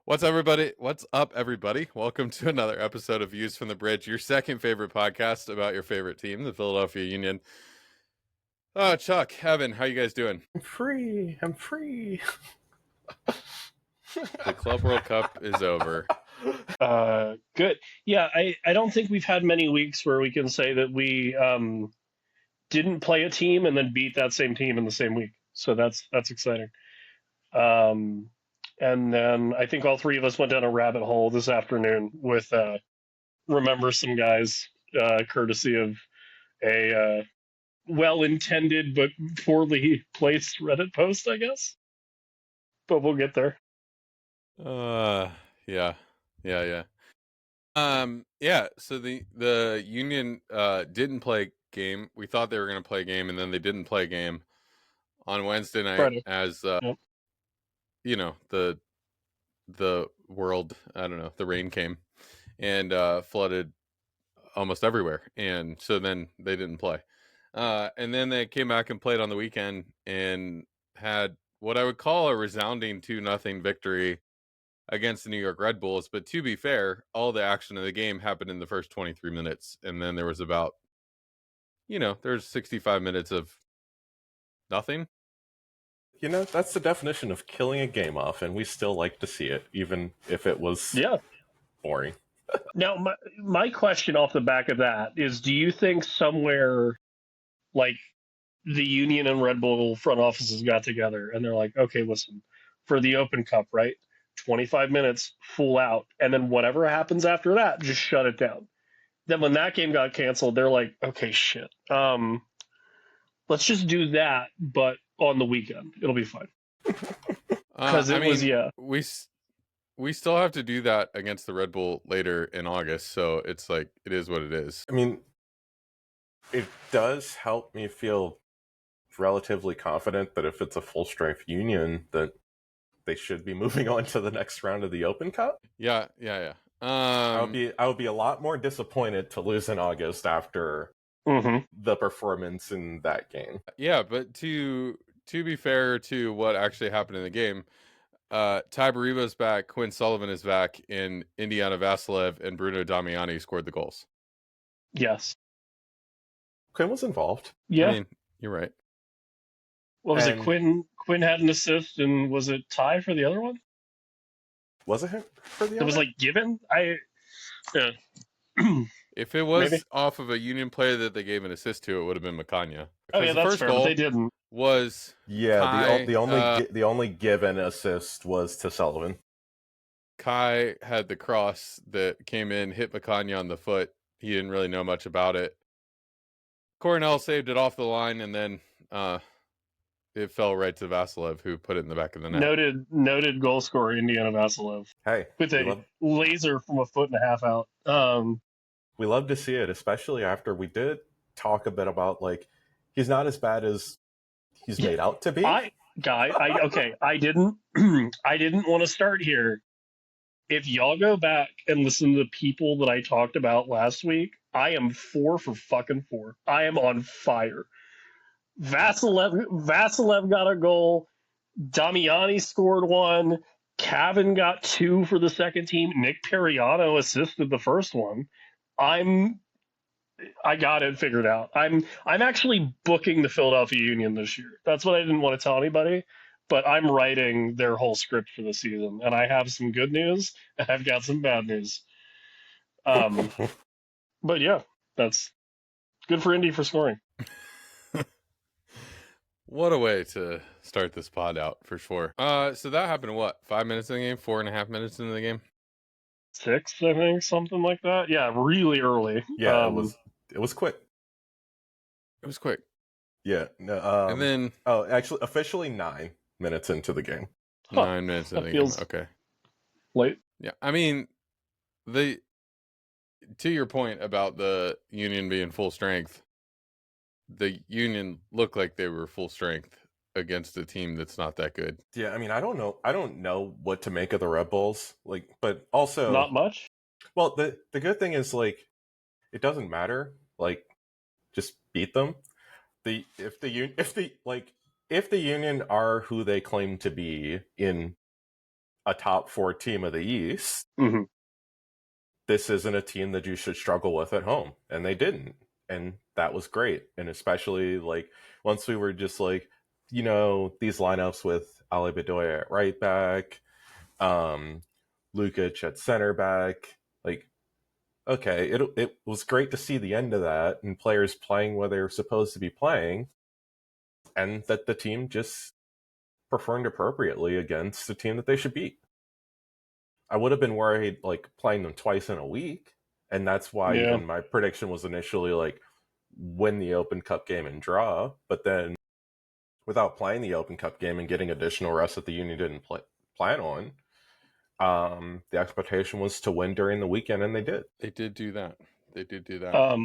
What's everybody? What's up, everybody? Welcome to another episode of Views from the Bridge, your second favorite podcast about your favorite team, the Philadelphia Union. Oh, Chuck, Evan, how you guys doing? I'm free. I'm free. The Club World Cup is over. Good. Yeah, I don't think we've had many weeks where we can say that we didn't play a team and then beat that same team in the same week. So that's exciting. And then I think all three of us went down a rabbit hole this afternoon with Remember Some Guys, courtesy of a well-intended but poorly placed Reddit post, I guess. But we'll get there. Yeah. So the Union didn't play a game. We thought they were going to play a game, and then they didn't play a game on Wednesday night. Friday. As Yep. you know, the world, I don't know, the rain came and flooded almost everywhere, and so then they didn't play. And then they came back and played on the weekend and had what I would call a resounding 2-0 victory against the New York Red Bulls. But to be fair, all the action of the game happened in the first 23 minutes. And then there was about, there's 65 minutes of nothing. That's the definition of killing a game off, and we still like to see it, even if it was boring. Now, my question off the back of that is, do you think somewhere like the Union and Red Bull front offices got together and they're like, okay, listen, for the Open Cup, right? 25 minutes full out. And then whatever happens after that, just shut it down. Then when that game got canceled, they're like, okay, shit. Let's just do that, but on the weekend. It'll be fine. Because we still have to do that against the Red Bull later in August. So it's like, it is what it is. I mean, it does help me feel relatively confident that if it's a full strength Union, that they should be moving on to the next round of the Open Cup. Yeah. I would be a lot more disappointed to lose in August after the performance in that game. Yeah, but to be fair to what actually happened in the game, Ty Bariba's back, Quinn Sullivan is back, and Indiana Vassilev and Bruno Damiani scored the goals. Yes. Quinn was involved. Yeah. I mean, you're right. What was it? Quinn had an assist, and was it Ty for the other one? Was it him for the other? It was like given. Yeah. If it was off of a Union player that they gave an assist to, it would have been Macagna. Oh yeah, that's fair. But they didn't. Was Kai, the only given assist was to Sullivan. Kai had the cross that came in, hit Macagna on the foot. He didn't really know much about it. Cornell saved it off the line, and then it fell right to Vassilev, who put it in the back of the net. Noted goal scorer Indiana Vassilev. Hey, with a laser from a foot and a half out. We love to see it, especially after we did talk a bit about, like, he's not as bad as he's made out to be. I didn't want to start here. If y'all go back and listen to the people that I talked about last week, I am 4 for fucking 4. I am on fire. Vassilev got a goal. Damiani scored 1. Cavan got 2 for the second team. Nick Periano assisted the first one. I got it figured out. I'm actually booking the Philadelphia Union this year. That's what I didn't want to tell anybody, but I'm writing their whole script for the season, and I have some good news and I've got some bad news. But yeah, that's good for Indy for scoring. What a way to start this pod out, for sure. So that happened in what, 5 minutes in the game? 4.5 minutes into the game? 6, I think, something like that. Yeah, really early. Yeah, it was quick. It was quick. Yeah. No, and then actually, officially 9 minutes into the game. 9 minutes into the game. Okay. Late. Yeah, I mean, to your point about the Union being full strength, the Union looked like they were full strength against a team that's not that good. Yeah, I mean, I don't know what to make of the Red Bulls, but also not much. Well, the good thing is, like, it doesn't matter. Like, just beat them. If the Union are who they claim to be in a top 4 team of the East, Mm-hmm. this isn't a team that you should struggle with at home. And they didn't. And that was great. And especially like once we were just like, these lineups with Ali Bedoya at right back, Lukic at center back, like, okay, it was great to see the end of that and players playing where they were supposed to be playing, and that the team just performed appropriately against the team that they should beat. I would have been worried like playing them twice in a week, and that's why Yeah. even my prediction was initially like win the Open Cup game and draw, but then without playing the Open Cup game and getting additional rest that the Union didn't plan on, the expectation was to win during the weekend, and they did. They did do that. They did do that.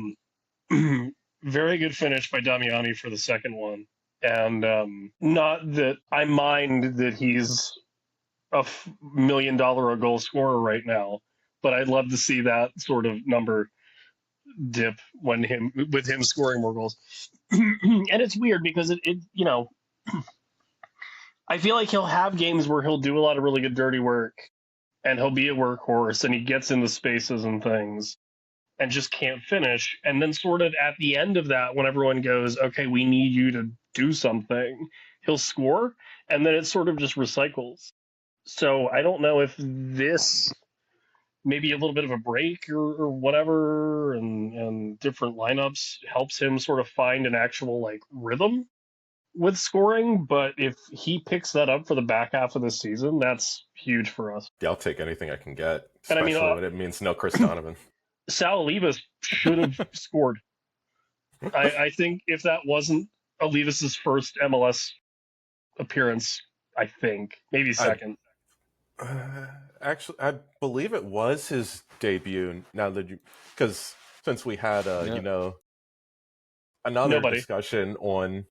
Very good finish by Damiani for the second one. And not that I mind that he's a $1 million a goal scorer right now, but I'd love to see that sort of number dip with him scoring more goals. And it's weird because it I feel like he'll have games where he'll do a lot of really good dirty work and he'll be a workhorse and he gets into spaces and things and just can't finish. And then sort of at the end of that, when everyone goes, okay, we need you to do something, he'll score, and then it sort of just recycles. So I don't know if this maybe a little bit of a break or whatever and different lineups helps him sort of find an actual like rhythm with scoring. But if he picks that up for the back half of the season, that's huge for us. Yeah, I'll take anything I can get, And especially I mean, when it means no Chris Donovan. Sal Olivas should have scored. I think if that wasn't Olivas' first MLS appearance, I think maybe second. Actually, I believe it was his debut. Now that because since we had another discussion on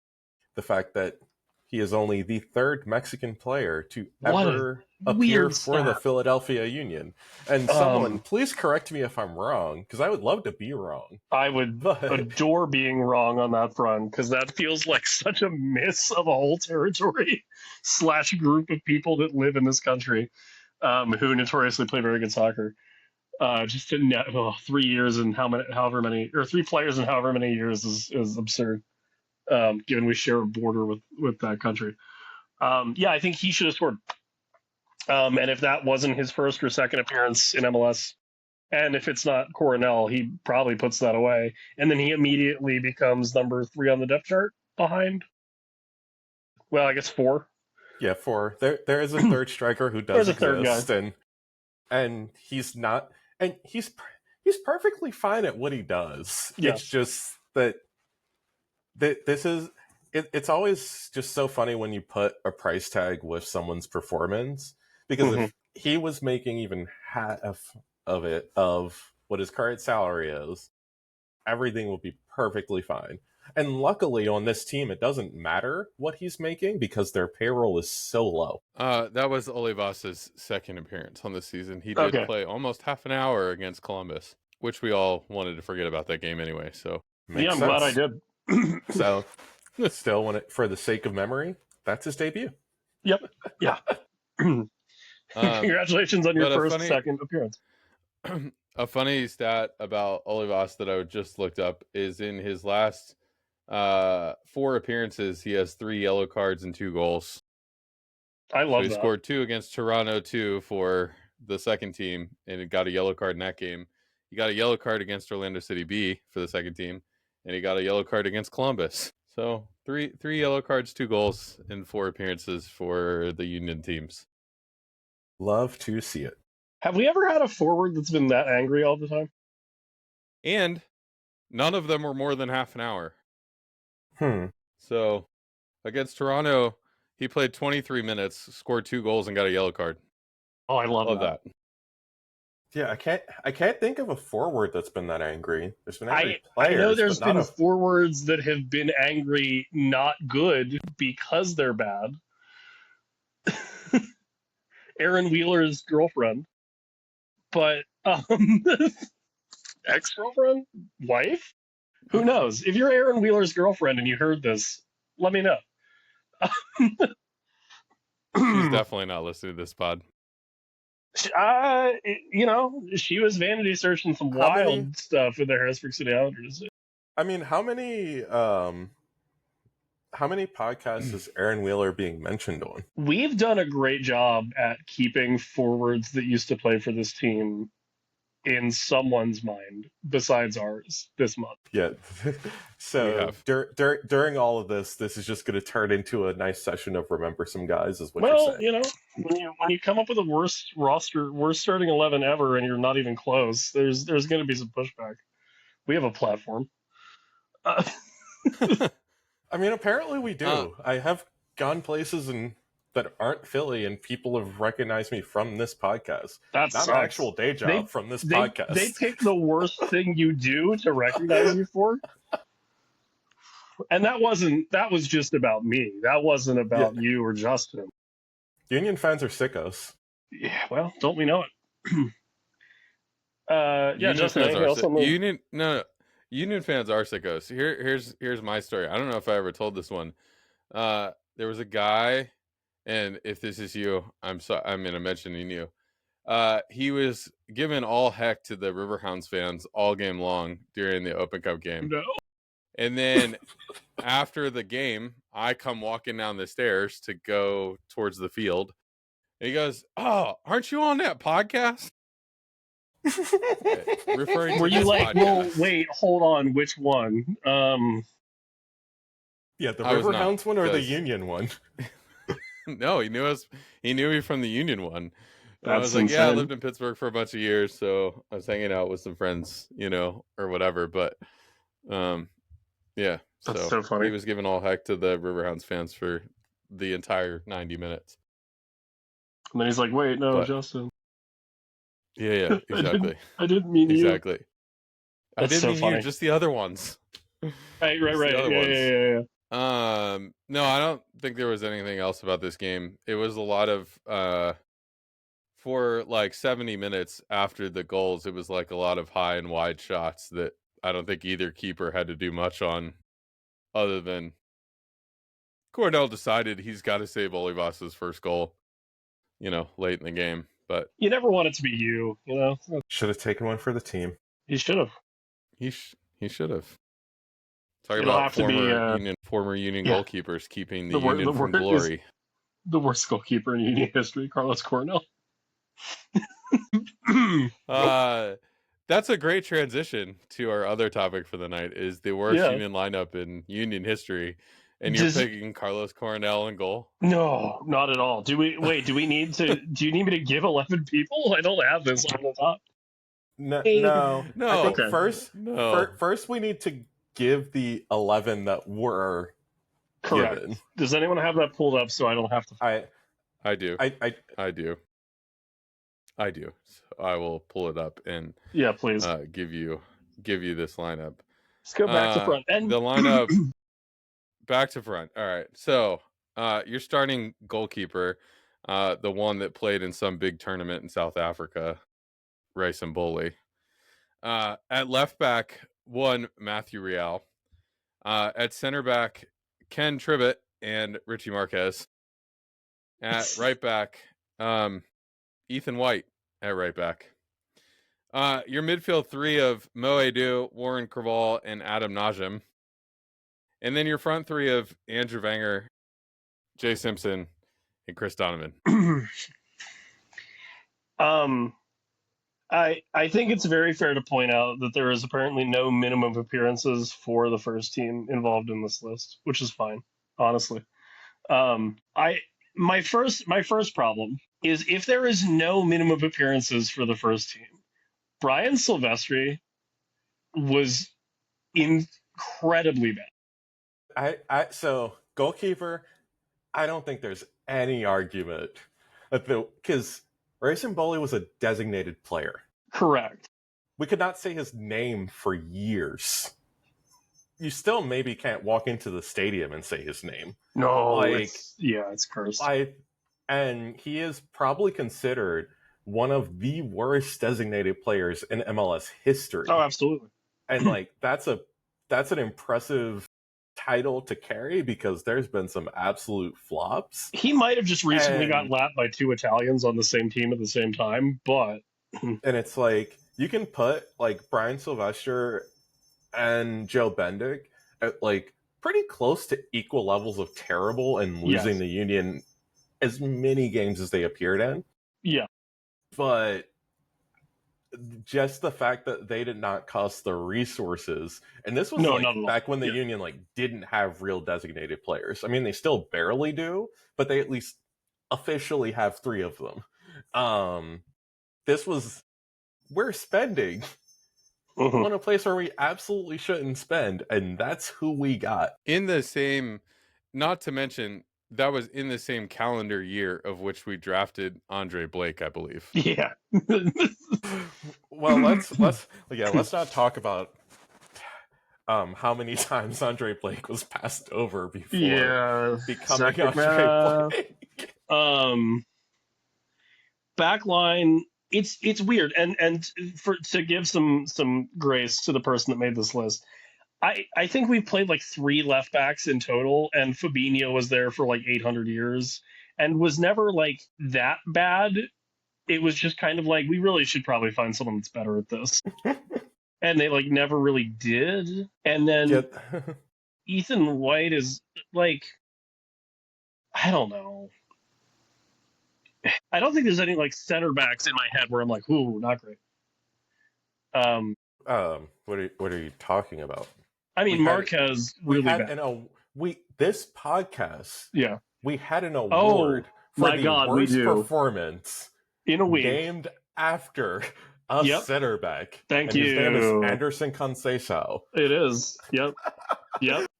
the fact that he is only the third Mexican player to ever appear for the Philadelphia Union. And someone, please correct me if I'm wrong, because I would love to be wrong. I would adore being wrong on that front, because that feels like such a miss of a whole territory / group of people that live in this country who notoriously play very good soccer. Just to 3 years and however many, or 3 players in however many years is absurd. Given we share a border with that country. Yeah, I think he should have scored. And if that wasn't his first or second appearance in MLS, and if it's not Coronel, he probably puts that away. And then he immediately becomes number 3 on the depth chart behind, well, I guess 4. Yeah, 4. There is a third striker who does exist, and he's not, and he's perfectly fine at what he does. Yeah. It's just that this is it's always just so funny when you put a price tag with someone's performance, because if he was making even half of what his current salary is, everything will be perfectly fine. And luckily on this team, it doesn't matter what he's making because their payroll is so low. That was Olivas' second appearance on the season. He did play almost half an hour against Columbus, which we all wanted to forget about that game anyway. So I'm glad I did. So, still, for the sake of memory, that's his debut. Yep. Yeah. Congratulations on your second appearance. A funny stat about Olivas that I just looked up is in his last 4 appearances, he has 3 yellow cards and 2 goals. I love that. He scored 2 against Toronto, 2 for the second team, and he got a yellow card in that game. He got a yellow card against Orlando City B for the second team, and he got a yellow card against Columbus. So 3 yellow cards, 2 goals in 4 appearances for the Union teams. Love to see it. Have we ever had a forward that's been that angry all the time? And none of them were more than half an hour. So against Toronto, he played 23 minutes, scored 2 goals, and got a yellow card. Oh, I love that. Yeah, I can't think of a forward that's been that angry. There's been angry players. I know there's been forwards that have been angry, not good, because they're bad. Aaron Wheeler's girlfriend. But ex-girlfriend? Wife? Who knows? If you're Aaron Wheeler's girlfriend and you heard this, let me know. She's definitely not listening to this pod. She was vanity searching some How wild many? stuff with the Harrisburg City Islanders. I mean, how many podcasts is Aaron Wheeler being mentioned on? We've done a great job at keeping forwards that used to play for this team in someone's mind besides ours this month. Yeah. So during all of this is just going to turn into a nice session of remember some guys, is what you're saying. When you come up with the worst starting 11 ever, and you're not even close, there's going to be some pushback. We have a platform. I mean, apparently we do. I have gone places that aren't Philly, and people have recognized me from this podcast. That's not an actual day job from this podcast. They pick the worst thing you do to recognize you for. And that was just about me. That wasn't about you or Justin. Union fans are sickos. Yeah, well, don't we know it? Union Justin, fans anything else on the... Union fans are sickos. Here's my story. I don't know if I ever told this one. There was a guy, and if this is you, I'm gonna mention you. He was giving all heck to the Riverhounds fans all game long during the Open Cup game. No. And then after the game, I come walking down the stairs to go towards the field. And he goes, "Oh, aren't you on that podcast?" Referring Were to you like, podcast. well, wait, hold on, which one? Yeah, the Riverhounds one or the Union one? No, he knew us. He knew me from the Union one. I was like, insane. yeah, I lived in Pittsburgh for a bunch of years, so I was hanging out with some friends, or whatever. But, yeah. That's so funny. He was giving all heck to the Riverhounds fans for the entire 90 minutes. And then he's like, wait, no, Justin. Yeah, exactly. I didn't mean you. Exactly. I didn't mean you, just the other ones. Right. Yeah. No, I don't think there was anything else about this game. It was a lot of for like 70 minutes after the goals, it was like a lot of high and wide shots that I don't think either keeper had to do much on, other than Cornell decided he's got to save Olivas's first goal, late in the game. But you never want it to be you, Should have taken one for the team. He should have. He should have. Talking about former Union goalkeepers keeping the Union from glory. The worst goalkeeper in Union history, Carlos Cornell. That's a great transition to our other topic for the night, is the worst Union lineup in Union history. And you're picking Carlos Cornell in goal? No, not at all. Do you need me to give 11 people? I don't have this on the top. No. I think first we need to give the 11 that were correct. Given. Does anyone have that pulled up so I don't have to? I do. I do. So I will pull it up and please give you this lineup. Let's go back to front. And the lineup back to front. All right. So your starting goalkeeper, the one that played in some big tournament in South Africa, Rayson Boley. At left back, Matthew Real. At center back, Ken Tribbett and Richie Marquez. At right back, Ethan White at right back. Your midfield three of Mo Edu, Warren Craval, and Adam Najim. And then your front three of Andrew Wenger, Jay Simpson, and Chris Donovan. I think it's very fair to point out that there is apparently no minimum appearances for the first team involved in this list, which is fine, honestly. My first problem is, if there is no minimum appearances for the first team, Brian Silvestri was incredibly bad. So goalkeeper, I don't think there's any argument because Rayson Boley was a designated player. Correct. We could not say his name for years. You still maybe can't walk into the stadium and say his name. No, it's cursed. And he is probably considered one of the worst designated players in MLS history. Oh, absolutely. And that's an impressive title to carry because there's been some absolute flops. He might have just recently got lapped by 2 Italians on the same team at the same time, but... And it's like, you can put, like, Brian Sylvester and Joe Bendick at, like, pretty close to equal levels of terrible and losing the Union as many games as they appeared in. Yeah. But just the fact that they did not cost the resources, and this was back when the Union like didn't have real designated players. I mean, they still barely do, but they at least officially have 3 of them. This was, we're spending on a place where we absolutely shouldn't spend, and that's who we got. In the same, not to mention, that was in the same calendar year of which we drafted Andre Blake, I believe. Yeah. Well, let's not talk about how many times Andre Blake was passed over before becoming Andre Blake. Backline, it's weird, and to give some grace to the person that made this list, I think we've played like 3 left backs in total, and Fabinho was there for like 800 years and was never like that bad. It was just kind of like, we really should probably find someone that's better at this. And they like never really did. And then Ethan White is like, I don't know. I don't think there's any like center backs in my head where I'm like, ooh, not great. What are you talking about? I mean, Marquez really bad. This podcast, we had an award for my the God, worst performance in a week, named after a center back. Thank you. His name is Anderson Conceição. It is. Yep.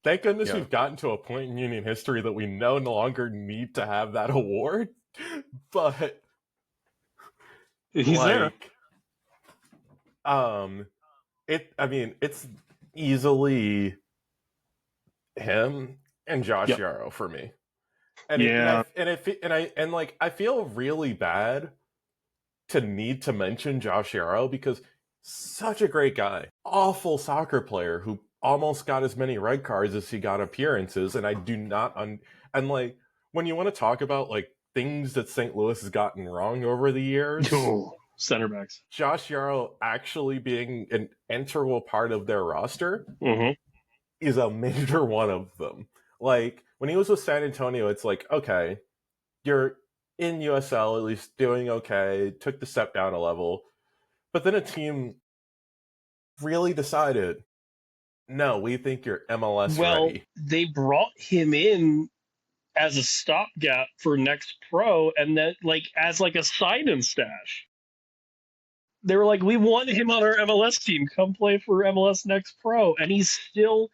Thank goodness we've gotten to a point in Union history that we no longer need to have that award. But he's there. It's easily him and Josh Yarrow for me. And I feel really bad to need to mention Josh Yarrow because such a great guy, awful soccer player who almost got as many red cards as he got appearances, and I do not and like when you want to talk about like things that St. Louis has gotten wrong over the years. Center backs. Josh Yarrow actually being an integral part of their roster is a major one of them. Like, when he was with San Antonio, it's like, okay, you're in USL, at least doing okay, took the step down a level. But then a team really decided, no, we think you're MLS ready. They brought him in as a stopgap for next pro, and then like as like a sign and stash. They were like, we want him on our MLS team. Come play for MLS Next Pro. And he's still,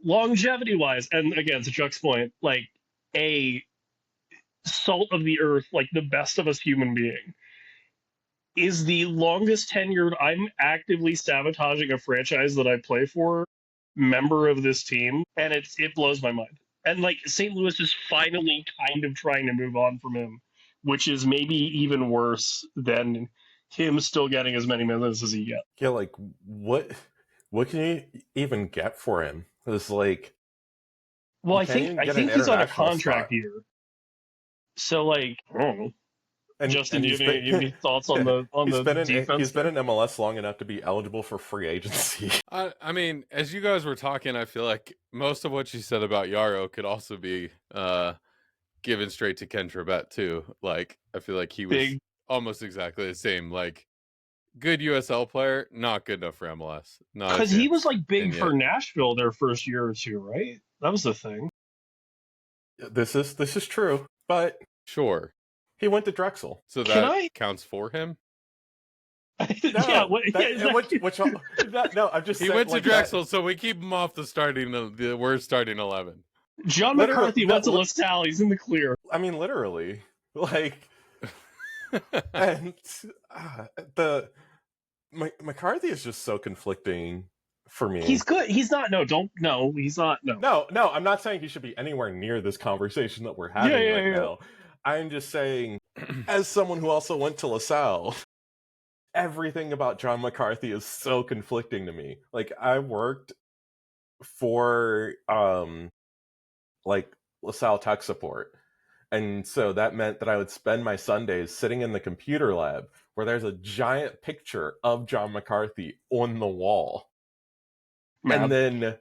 longevity-wise, and again, to Chuck's point, like a salt of the earth, like the best of us human being, is the longest tenured, I'm actively sabotaging a franchise that I play for, member of this team. And it blows my mind. And like St. Louis is finally kind of trying to move on from him, which is maybe even worse than him still getting as many minutes as he gets. Yeah, like what can you even get for him? It's like, well, I think he's on a contract year. So like, I don't know. And Justin, do you have any thoughts on the defense? He's been in MLS long enough to be eligible for free agency. I mean, as you guys were talking, I feel like most of what you said about Yarrow could also be given straight to Ken Trebet too. Like, I feel like he was almost exactly the same. Like, good USL player, not good enough for MLS. Because he was like big for Nashville their first year or two, right? That was the thing. This is true, but sure. He went to Drexel. So that counts for him? No, I'm just saying. He went to Drexel, so we keep him off the worst starting 11. John McCarthy went to LaSalle. He's in the clear. I mean, literally. Like, and McCarthy is just so conflicting for me. He's good. He's not. He's not. No, I'm not saying he should be anywhere near this conversation that we're having now. I'm just saying, as someone who also went to LaSalle, everything about John McCarthy is so conflicting to me. Like, I worked for like LaSalle tech support. And so that meant that I would spend my Sundays sitting in the computer lab where there's a giant picture of John McCarthy on the wall. Mad. And then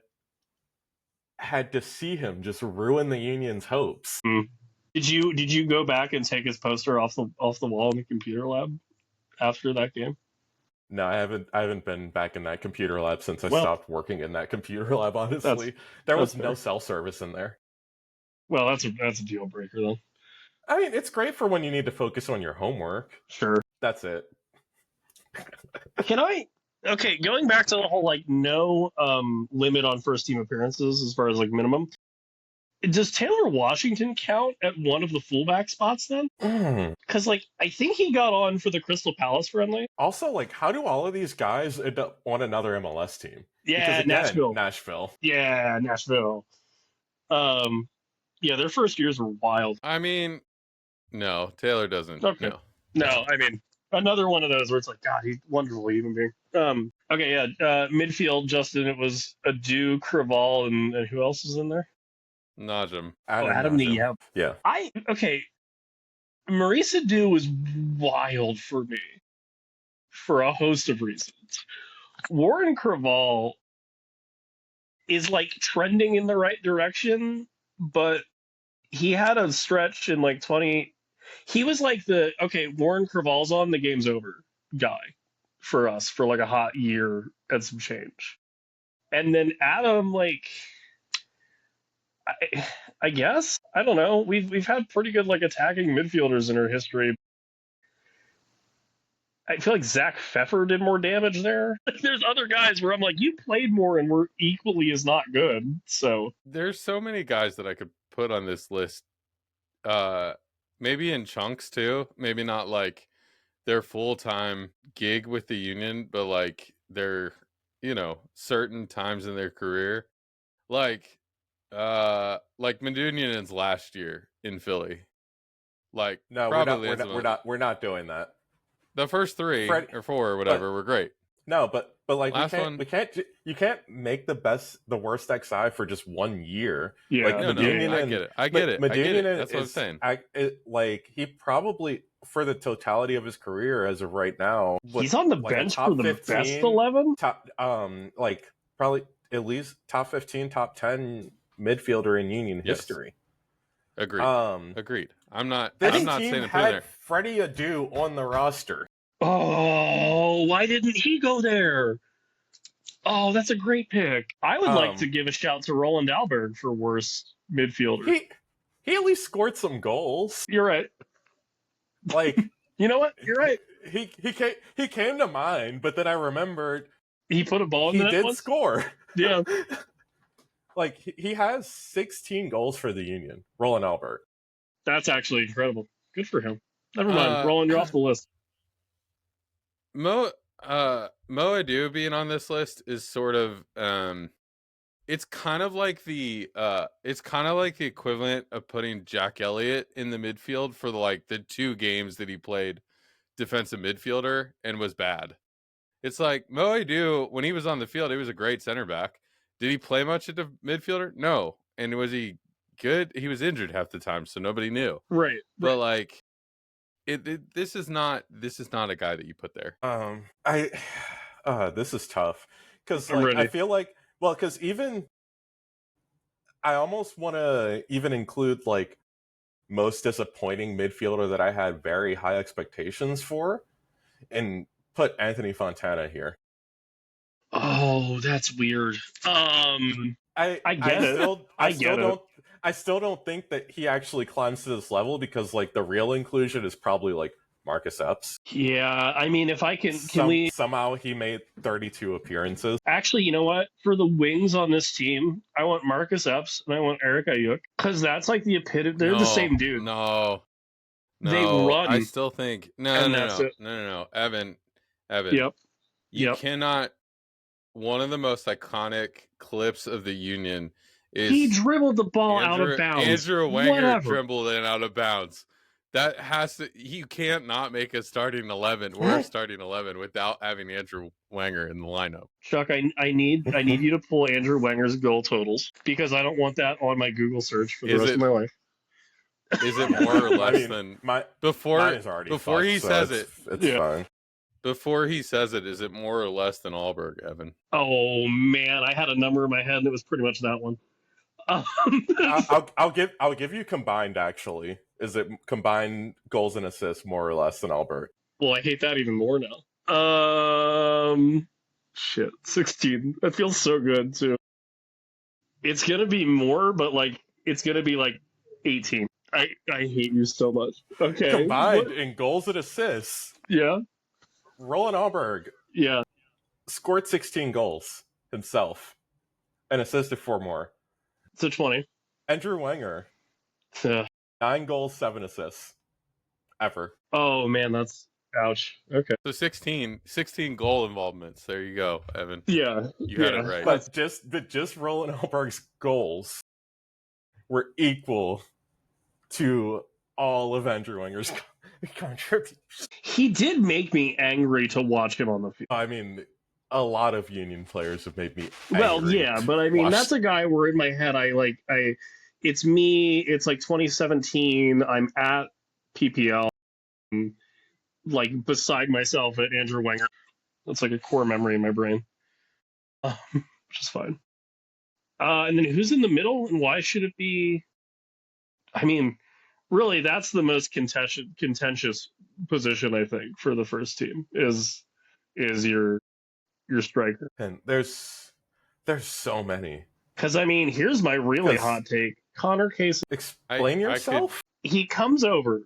had to see him just ruin the Union's hopes. Did you go back and take his poster off the wall in the computer lab after that game? No, I haven't been back in that computer lab since I stopped working in that computer lab, honestly. There was no cell service in there. Well, that's a deal breaker then. I mean, it's great for when you need to focus on your homework. Sure. That's it. Okay, going back to the whole like no limit on first team appearances as far as like minimum. Does Taylor Washington count at one of the fullback spots then? Because like I think he got on for the Crystal Palace friendly. Also, like, how do all of these guys end up on another MLS team? Yeah, because, again, Nashville. Nashville. Yeah, Nashville. Yeah, their first years were wild. I mean, no, Taylor doesn't. Okay. No, I mean another one of those where it's like, God, he's a wonderful human being. Okay, yeah. Midfield, Justin, it was Adu, Craval, and who else is in there? Najim. Adam Najim. Yeah. Maurice Adu was wild for me for a host of reasons. Warren Craval is like trending in the right direction, but he had a stretch in like 20. He was like Warren Craval's on, the game's over guy for us for like a hot year and some change. And then Adam, like, I guess, I don't know. We've had pretty good like attacking midfielders in our history. I feel like Zach Pfeffer did more damage there. There's other guys where I'm like, you played more and were equally as not good. So there's so many guys that I could put on this list. Maybe in chunks too. Maybe not like their full-time gig with the Union, but like their, certain times in their career. Like Medunjan's last year in Philly. Like, no, we're not doing that. The first three or four or whatever were great. No, but like you can't make the worst XI for just 1 year. Yeah, like, I get it. That's what I'm saying. Like he probably, for the totality of his career as of right now, he's on the bench for the 15, best 11. Top, like probably at least top 15, top 10 midfielder in Union history. Agreed. Agreed. I'm not saying to put in there. Freddie Adu on the roster. Oh, why didn't he go there? Oh, that's a great pick. I would like to give a shout to Roland Alberg for worst midfielder. He at least scored some goals. You're right. Like, you know what? You're right. He came to mind, but then I remembered he put a ball in the net. He did once? Score. Yeah. Like, he has 16 goals for the Union, Roland Alberg. That's actually incredible. Good for him. Never mind. Roland, you're off the list. Mo Adu being on this list is sort of it's kind of like the equivalent of putting Jack Elliott in the midfield for the 2 games that he played defensive midfielder and was bad. It's like Mo Adu, when he was on the field, he was a great center back. Did he play much at the midfielder? No. And was he good? He was injured half the time, so nobody knew. Right. But like this is not a guy that you put there. This is tough because I feel like, because even I almost want to even include most disappointing midfielder that I had very high expectations for, and put Anthony Fontana here. Oh, that's weird. I get it. I still don't think that he actually climbs to this level because the real inclusion is probably Marcus Epps. Yeah, I mean, if I can somehow he made 32 appearances. Actually, you know what? For the wings on this team, I want Marcus Epps and I want Eric Ayuk because that's the epitome. They're the same dude. No, they run. I still think no. Evan. Yep. You cannot. One of the most iconic clips of the Union is he dribbled the ball out of bounds. Andrew Wenger dribbled it out of bounds. That has to. You can't not make a starting 11. We're starting 11 without having Andrew Wenger in the lineup. Chuck, I need you to pull Andrew Wenger's goal totals because I don't want that on my Google search for the rest of my life. Is it more or less than mine is already before fucked, he so says it's fine. Before he says it, is it more or less than Allberg, Evan? Oh man, I had a number in my head and it was pretty much that one. I'll give you combined. Actually, is it combined goals and assists more or less than Albert? Well, I hate that even more now. Shit, 16. That feels so good too. It's gonna be more, but like it's gonna be like 18. I hate you so much. Okay. Combined in goals and assists. Yeah. Roland Allberg. Yeah. Scored 16 goals himself and assisted 4 more. So 20. Andrew Wenger. 9 goals, 7 assists. Ever. Oh man, that's ouch. Okay. So 16 goal involvements. There you go, Evan. Yeah. You had it right. But just Roland Allberg's goals were equal to all of Andrew Wenger's contributions. He did make me angry to watch him on the field. I mean, a lot of Union players have made me angry. Well, yeah, but I mean, that's a guy where in my head it's me, it's like 2017, I'm at PPL, like beside myself at Andrew Wenger. That's like a core memory in my brain, which is fine. And then who's in the middle and why should it be? I mean, really, that's the most contentious position, I think, for the first team is your striker. And there's so many. Because I mean, here's my really hot take: Connor Case. Explain yourself. He comes over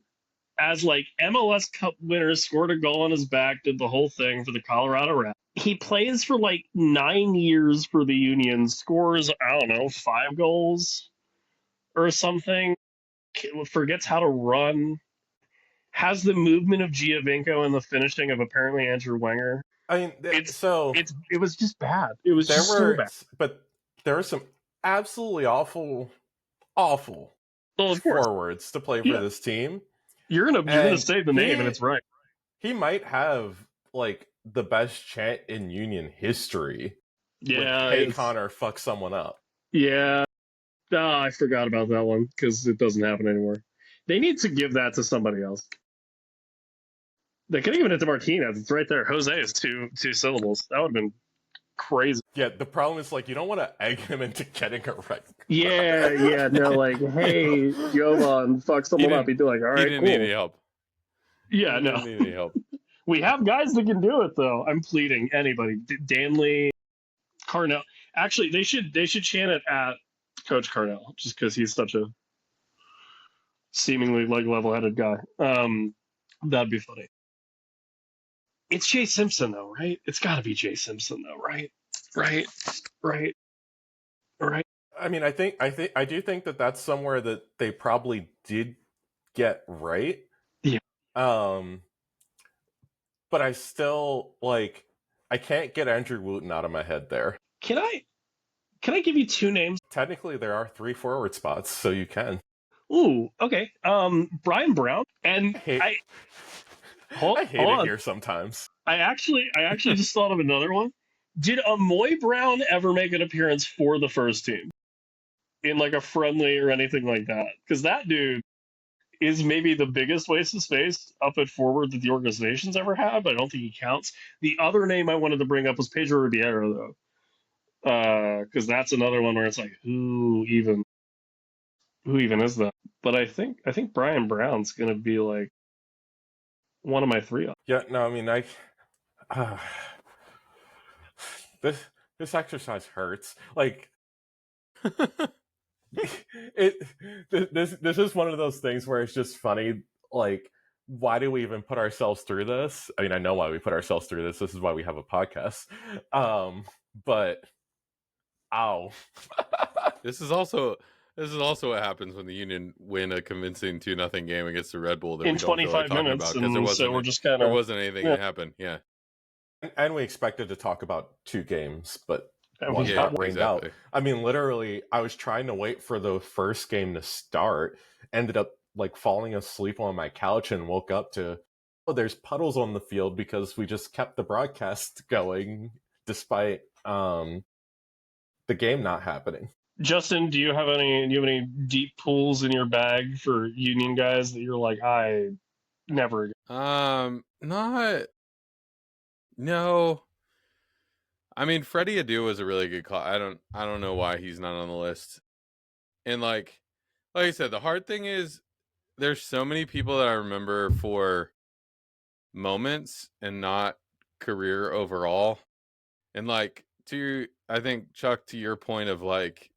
as like MLS Cup winner, scored a goal on his back, did the whole thing for the Colorado Rapids. He plays for like 9 years for the Union, scores, I don't know, 5 goals or something, forgets how to run, has the movement of Giovinco and the finishing of apparently Andrew Wenger. I mean, it was just bad. It was so bad. But there were some absolutely awful forwards to play for this team. You're gonna say the name, and it's right. He might have like the best chant in Union history. Yeah, hey Connor, fuck someone up. Yeah, I forgot about that one because it doesn't happen anymore. They need to give that to somebody else. They could have given it to Martinez. It's right there. Jose is two syllables. That would have been crazy. Yeah, the problem is like you don't want to egg him into getting it right. Yeah, no, like, hey, Jovan, fuck someone up. He'd be like, all right, he didn't need any help. Yeah, he didn't need any help. We have guys that can do it though. I'm pleading anybody. Danley, Carnell. Actually, they should chant it at Coach Carnell just because he's such a seemingly like level-headed guy. That'd be funny. It's Jay Simpson though, right? It's got to be Jay Simpson though, right? Right. I mean, I do think that that's somewhere that they probably did get right. Yeah. But I still like I can't get Andrew Wooten out of my head there. Can I give you 2 names? Technically, there are 3 forward spots, so you can. Ooh, okay. Brian Brown and I hate it here sometimes. I actually just thought of another one. Did Amoy Brown ever make an appearance for the first team in like a friendly or anything like that? Because that dude is maybe the biggest waste of space up at forward that the organization's ever had, but I don't think he counts. The other name I wanted to bring up was Pedro Ribeiro, though, because that's another one where it's like, who even is that? But I think Brian Brown's gonna be like one of my 3. Yeah, no, I mean, this exercise hurts. Like, this is one of those things where it's just funny. Like, why do we even put ourselves through this? I mean, I know why we put ourselves through this. This is why we have a podcast. But ow. This is also what happens when the Union win a convincing 2-0 game against the Red Bull that in we don't 25 really minutes, about, there so we're just kind of there wasn't anything that happened. Yeah, and we expected to talk about 2 games, but one yeah, got rained exactly. out. I mean, literally, I was trying to wait for the first game to start. Ended up like falling asleep on my couch and woke up to, oh, there's puddles on the field because we just kept the broadcast going despite the game not happening. Justin, do you have any deep pools in your bag for Union guys that you're like, I never? Not. No. I mean, Freddie Adu was a really good call. I don't know why he's not on the list. And like I said, the hard thing is there's so many people that I remember for moments and not career overall. And like I think Chuck, to your point of like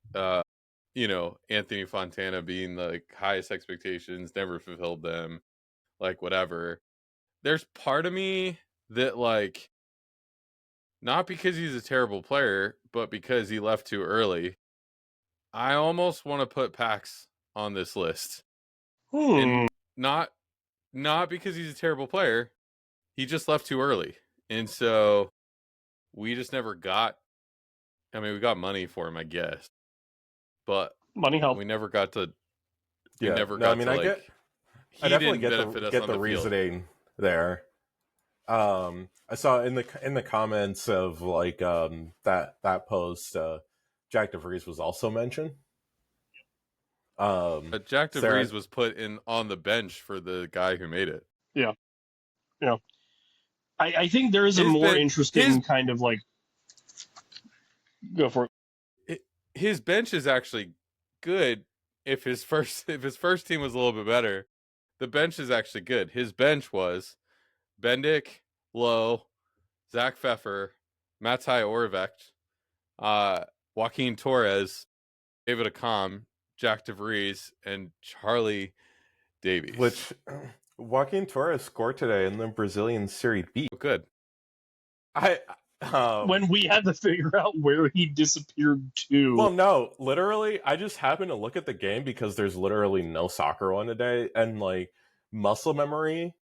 Anthony Fontana being like highest expectations, never fulfilled them, like whatever. There's part of me that like, not because he's a terrible player, but because he left too early, I almost want to put Pax on this list. And not because he's a terrible player. He just left too early. And so we just never got, I mean, we got money for him, I guess. But money helped. We never got to I definitely get the reasoning there. I saw in the comments of like that post, Jack DeVries was also mentioned. But Jack DeVries was put in on the bench for the guy who made it. Yeah. I think there is a more interesting kind of like. Go for it. His bench is actually good. If his first team was a little bit better, the bench is actually good. His bench was Bendik, Lowe, Zach Pfeffer, Matai Orvecht, Joaquin Torres, David Akam, Jack DeVries, and Charlie Davies. Which Joaquin Torres scored today in the Brazilian Serie B. Oh, good. When we had to figure out where he disappeared to. Well, no, literally, I just happened to look at the game because there's literally no soccer on today, and like muscle memory,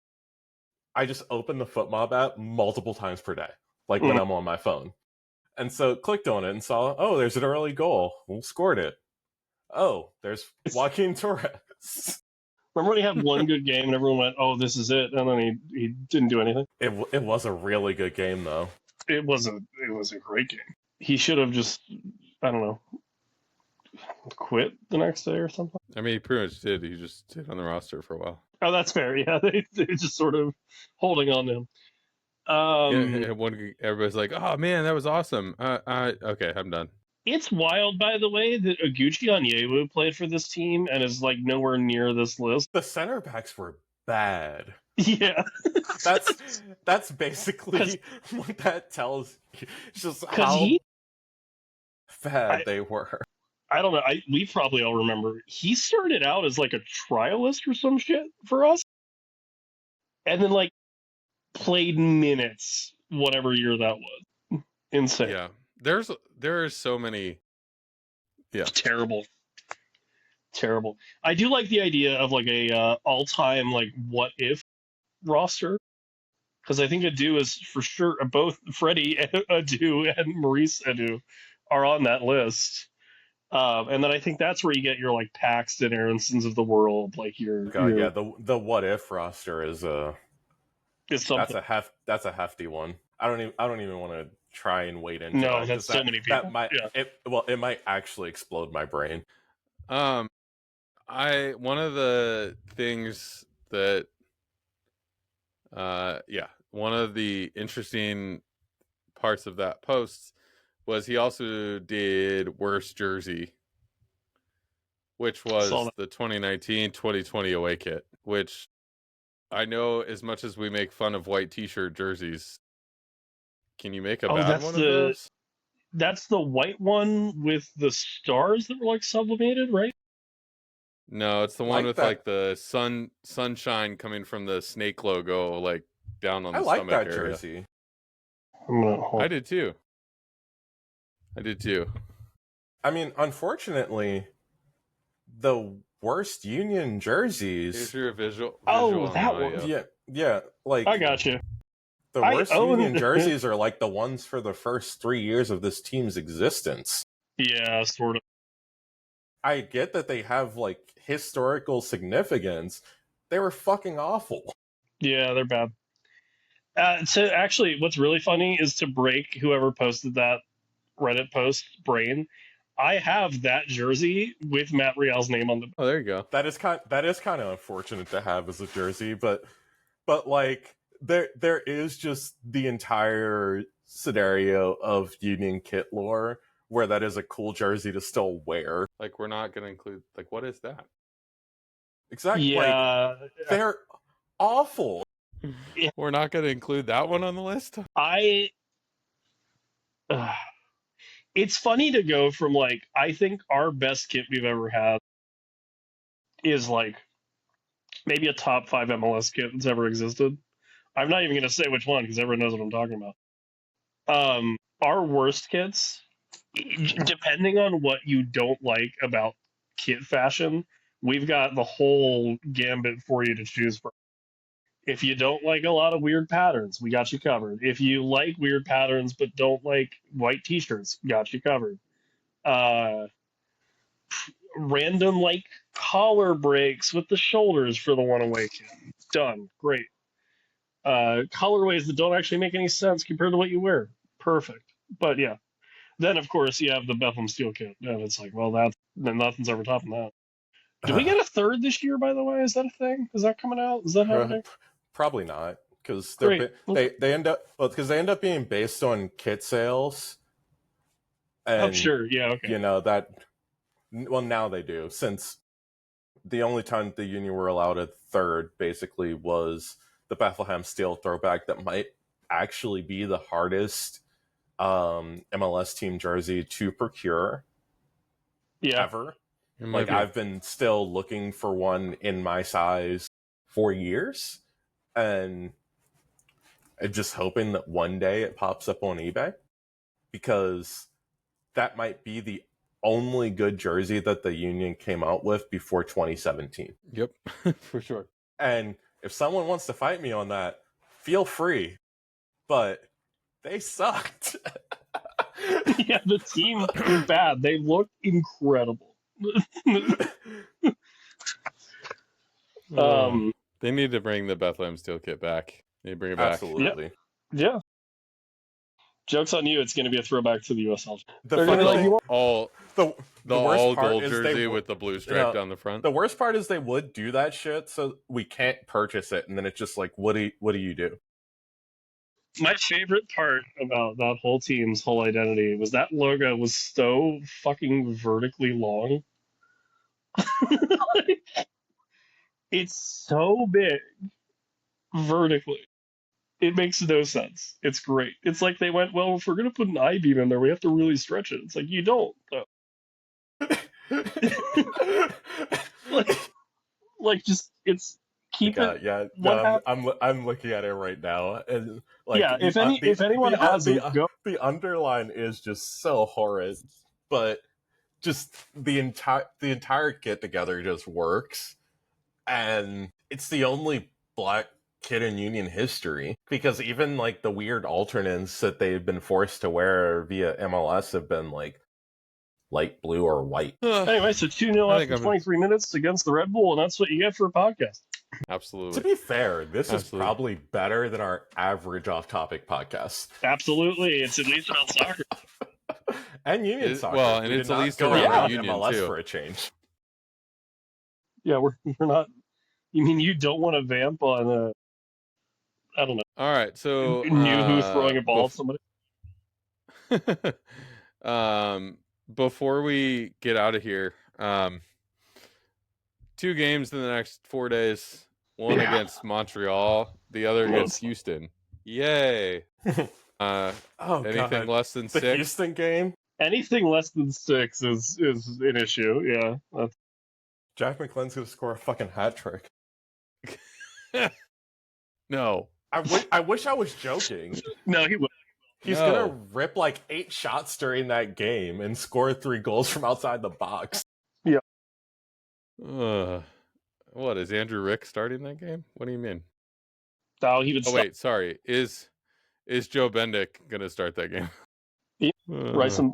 I just opened the FootMob app multiple times per day, like when I'm on my phone. And so clicked on it and saw, oh, there's an early goal. Who scored it? Oh, there's Joaquin Torres. Remember when he had one good game and everyone went, oh, this is it, and then he didn't do anything? It was a really good game, though. It was a great game. He should have just, I don't know, quit the next day or something. I mean, he pretty much did. He just stayed on the roster for a while. Oh, that's fair. Yeah, they just sort of holding on to him. Everybody's like, "Oh man, that was awesome." Okay, I'm done. It's wild, by the way, that Oguchi Onyewu played for this team and is like nowhere near this list. The center backs were bad. Yeah, that's basically what that tells you. It's just how bad they were. I don't know. We probably all remember he started out as like a trialist or some shit for us, and then like played minutes whatever year that was. Insane. Yeah, there are so many. Yeah, terrible. I do like the idea of like a all-time like what if roster, because I think Adu is for sure, both Freddie Adu and Maurice Adu are on that list. And then I think that's where you get your like Paxton Aronsons of the world, like yeah, the what if roster is something. That's a hefty one. I don't even want to try and wade into. No, that's so many people. It might actually explode my brain. One of the things that one of the interesting parts of that post was he also did worst jersey, which was the 2019-2020 away kit, which I know as much as we make fun of white t-shirt jerseys, can you make a bad one of those? That's the white one with the stars that were like sublimated, right? No, it's the one with like the sunshine coming from the snake logo, like down on the stomach area. I like that jersey. I did too. I mean, unfortunately, the worst Union jerseys. Here's your visual that one. Yeah. Like I got you. The worst Union jerseys are like the ones for the first 3 years of this team's existence. Yeah, sort of. I get that they have like historical significance. They were fucking awful. Yeah, they're bad. So actually, what's really funny is to break whoever posted that Reddit post brain. I have that jersey with Matt Real's name on the. Oh, there you go. That is kind of unfortunate to have as a jersey, but like there is just the entire scenario of Union kit lore where that is a cool jersey to still wear. Like, we're not going to include, like, what is that? Exactly. Yeah, like, they're awful. We're not going to include that one on the list. It's funny to go from like, I think our best kit we've ever had is like maybe a top 5 MLS kit that's ever existed. I'm not even going to say which one because everyone knows what I'm talking about. Our worst kits, depending on what you don't like about kit fashion, we've got the whole gambit for you to choose from. If you don't like a lot of weird patterns, we got you covered. If you like weird patterns but don't like white t-shirts, got you covered. Random like collar breaks with the shoulders for the one away kit. Done. Great. Colorways that don't actually make any sense compared to what you wear. Perfect. But yeah. Then of course you have the Bethlehem Steel kit. And it's like, well, then nothing's ever topping that. Do we get a third this year, by the way? Is that a thing? Is that coming out? Is that happening? Probably not, because they end up being based on kit sales. And, oh sure, yeah, okay. You know that. Well, now they do, since the only time the Union were allowed a third basically was the Bethlehem Steel throwback that might actually be the hardest MLS team jersey to procure ever. Like, I've been still looking for one in my size for years, and I'm just hoping that one day it pops up on eBay, because that might be the only good jersey that the Union came out with before 2017. Yep, for sure. And if someone wants to fight me on that, feel free. But they sucked. Yeah, the team was bad. They look incredible. They need to bring the Bethlehem Steel kit back. They bring it back. Absolutely. Yeah. Joke's on you. It's going to be a throwback to the USL. The funny thing, the all gold jersey with the blue stripe down the front. The worst part is they would do that shit, so we can't purchase it, and then it's just like, what do you do? My favorite part about that whole team's whole identity was that logo was so fucking vertically long. Like, it's so big vertically. It makes no sense. It's great. It's like they went, well, if we're going to put an I-beam in there, we have to really stretch it. It's like, you don't, though. like just, it's keep it. Yeah, no, I'm looking at it right now, and like, yeah, if anyone has it, go. The underline is just so horrid, but just the entire kit together just works, and it's the only black kit in Union history, because even like the weird alternates that they've been forced to wear via MLS have been like light blue or white. Anyway, so 2-0 after 23 minutes against the Red Bull, and that's what you get for a podcast. Absolutely. To be fair, this is probably better than our average off-topic podcast. Absolutely. It's at least about soccer. And Union soccer. Well, and it's at least around Union MLS too. For a change. Yeah, we're not... You mean you don't want to vamp on I don't know. All right, so... Who throwing a ball at somebody? Before we get out of here, 2 games in the next 4 days. One against Montreal, the other against Houston. Yay! Anything less than 6? The Houston game? Anything less than 6 is an issue. Yeah. Jack McGlynn's gonna score a fucking hat trick. No. I wish I was joking. No, he would. He's gonna rip like 8 shots during that game and score 3 goals from outside the box. Yeah. What, is Andrew Rick starting that game? What do you mean? Oh, he would. Oh wait, sorry. Is Joe Bendick gonna start that game? Rice and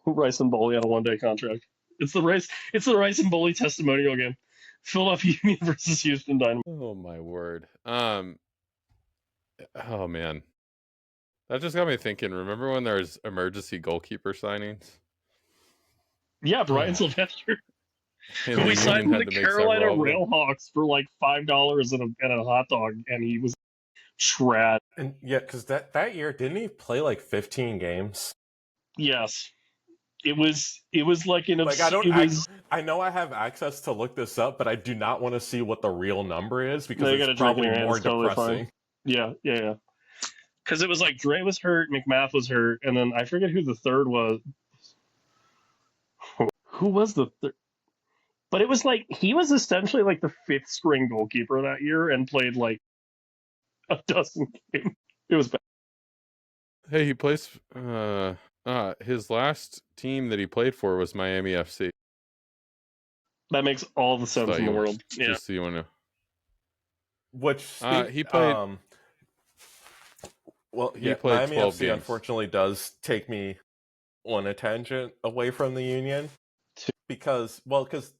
Boley on a 1-day contract. It's the Rice and Bully testimonial game. Philadelphia Union versus Houston Dynamo. Oh my word. Oh man. That just got me thinking. Remember when there was emergency goalkeeper signings? Yeah, Brian Sylvester. And Who we signed with the Carolina several of them. Railhawks for like $5 and a hot dog, and he was trash. And yeah, because that year, didn't he play like 15 games? Yes. It was like an like I know I have access to look this up, but I do not want to see what the real number is because it's probably more depressing. Yeah. Because it was like Dre was hurt, McMath was hurt, and then I forget who the third was. Who was the third? But it was like he was essentially like the fifth string goalkeeper that year and played like a dozen games. It was bad. Hey, he plays. His last team that he played for was Miami FC. That makes all the sense in the world. Just so you want to. Which he played. He played Miami 12 FC games. Unfortunately does take me on a tangent away from the Union because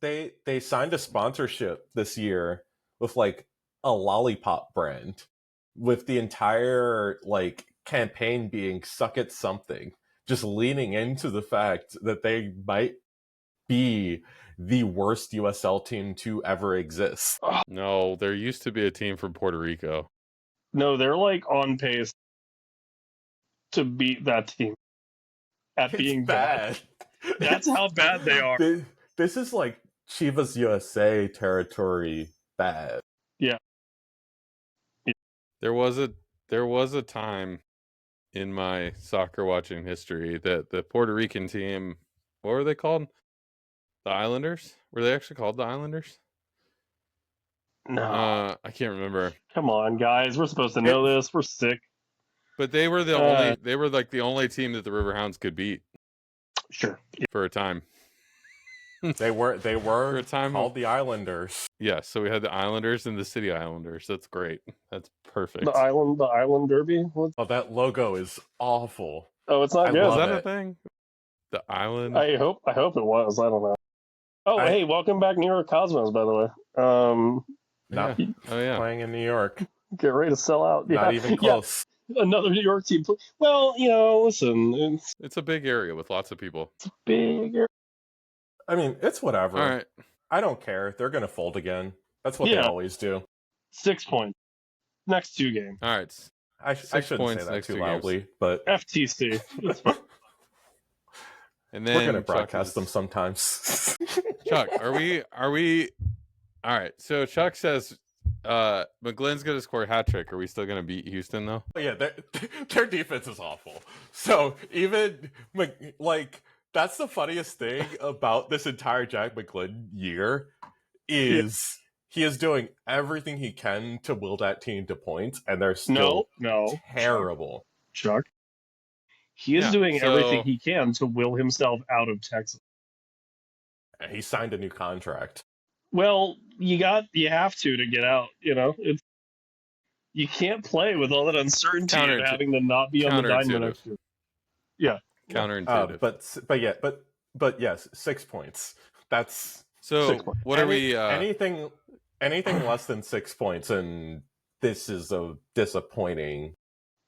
they signed a sponsorship this year with like a lollipop brand, with the entire like campaign being "suck at something," just leaning into the fact that they might be the worst USL team to ever exist. No, there used to be a team from Puerto Rico. No, they're like on pace to beat that team at being bad. That's how bad they are. This is like Chivas USA territory bad. Yeah. There was a time in my soccer watching history that the Puerto Rican team, what were they called? The Islanders? Were they actually called the Islanders? No. I can't remember. Come on, guys. We're supposed to know this. We're sick. But they were they were like the only team that the Riverhounds could beat. Sure. For a time. They were for a time called the Islanders. Yeah, so we had the Islanders and the City Islanders. That's great. That's perfect. The Island Derby? What? Oh, that logo is awful. Oh, it's not good. Was that a thing? The Island? I hope it was. I don't know. Oh, hey, welcome back, New York Cosmos, by the way. Playing in New York. Get ready to sell out. Not even close. Yeah. Another New York team. Well, listen. It's a big area with lots of people. It's a big area. I mean, it's whatever. All right. I don't care. They're going to fold again. That's what they always do. 6 points. Next 2 games. All right. I shouldn't say that too loudly, games. But... FTC. And then we're going to broadcast them sometimes. Chuck, are we... All right. So Chuck says McGlynn's going to score a hat trick. Are we still going to beat Houston, though? Yeah, their defense is awful. So even, that's the funniest thing about this entire Jack McGlynn year is he is doing everything he can to will that team to points, and they're still terrible. Chuck. He is doing everything he can to will himself out of Texas. And he signed a new contract. Well, you have to get out, you can't play with all that uncertainty of having to not be on the diamond next year. Yeah. Counterintuitive. But yes, 6 points. That's so what are we anything less than 6 points, and this is a disappointing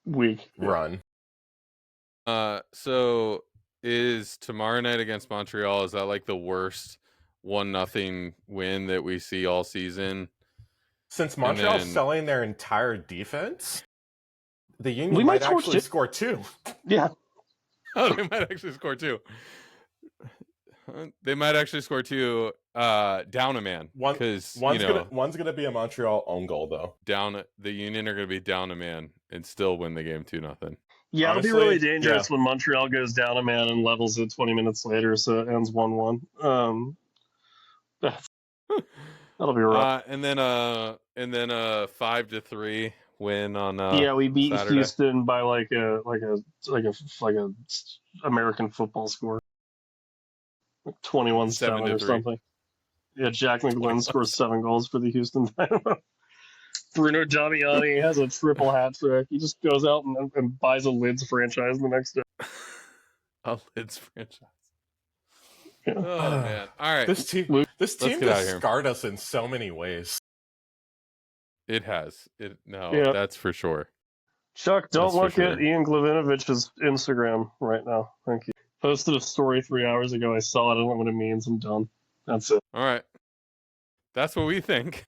week run. So is tomorrow night against Montreal, is that like the worst 1-0 win that we see all season? Since Montreal's selling their entire defense, the Union might actually score 2. Yeah. Oh, they might actually score 2. They might actually score 2 down a man. One's gonna be a Montreal own goal, though. The Union are gonna be down a man and still win the game 2-0. Yeah, honestly, it'll be really dangerous when Montreal goes down a man and levels it 20 minutes later, so it ends 1-1. That'll be rough. And then a 5-3 win on we beat Saturday. Houston by like a American football score, like 21-7 or something. Yeah, Jack McGlynn scores 7 goals for the Houston Dynamo. Bruno Damiani has a triple hat trick. He just goes out and buys a Lids franchise the next day. A Lids franchise. Yeah. Oh man! All right, This team get out of has here. scarred us in so many ways. It has. No, Yeah. that's for sure. Chuck, don't That's for look at sure. Ian Glavinovich's Instagram right now. Thank you. Posted a story 3 hours ago. I saw it. I don't know what it means. I'm done. That's it. All right, that's what we think.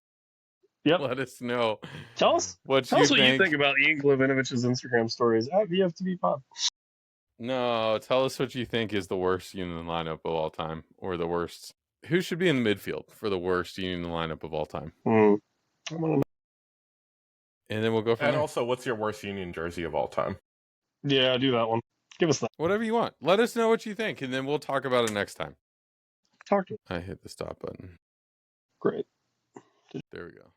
Yep. Let us know. Tell us what you think. think about Ian Glavinovich's Instagram stories at VFTV Pod. No, tell us what you think is the worst Union lineup of all time, or the worst. Who should be in the midfield for the worst Union lineup of all time? I wanna know. And then we'll go from And there. also, what's your worst Union jersey of all time? Yeah, do that one. Give us that. Whatever you want. Let us know what you think, and then we'll talk about it next time. Talk to me. I hit the stop button. Great. There we go.